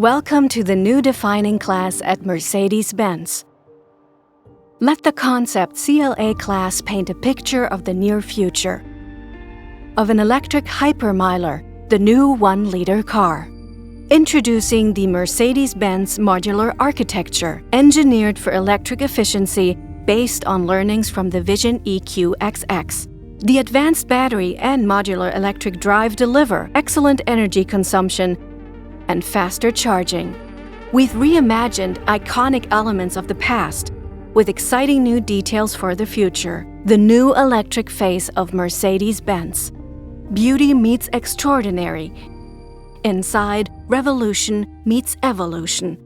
Welcome to the new defining class at Mercedes Benz. Let the Concept CLA Class paint a picture of the near future. Of an electric hypermiler, the new 1-liter car. Introducing the Mercedes Benz Modular Architecture, engineered for electric efficiency based on learnings from the Vision EQXX. The advanced battery and modular electric drive deliver excellent energy consumption and faster charging. We've reimagined iconic elements of the past with exciting new details for the future. The new electric face of Mercedes-Benz. Beauty meets extraordinary. Inside, revolution meets evolution.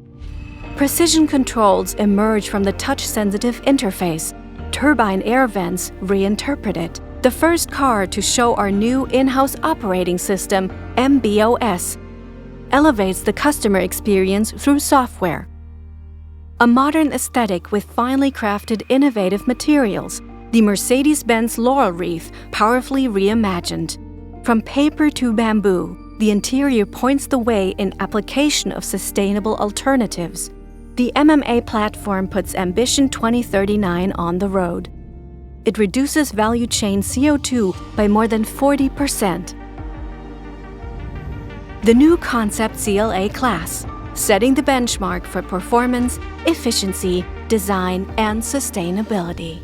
Precision controls emerge from the touch-sensitive interface. Turbine air vents reinterpreted. The first car to show our new in-house operating system, MB.OS, elevates the customer experience through software. A modern aesthetic with finely crafted innovative materials, the Mercedes-Benz Laurel Wreath powerfully reimagined. From paper to bamboo, the interior points the way in application of sustainable alternatives. The MMA platform puts Ambition 2039 on the road. It reduces value chain CO2 by more than 40%. The new Concept CLA Class, setting the benchmark for performance, efficiency, design, and sustainability.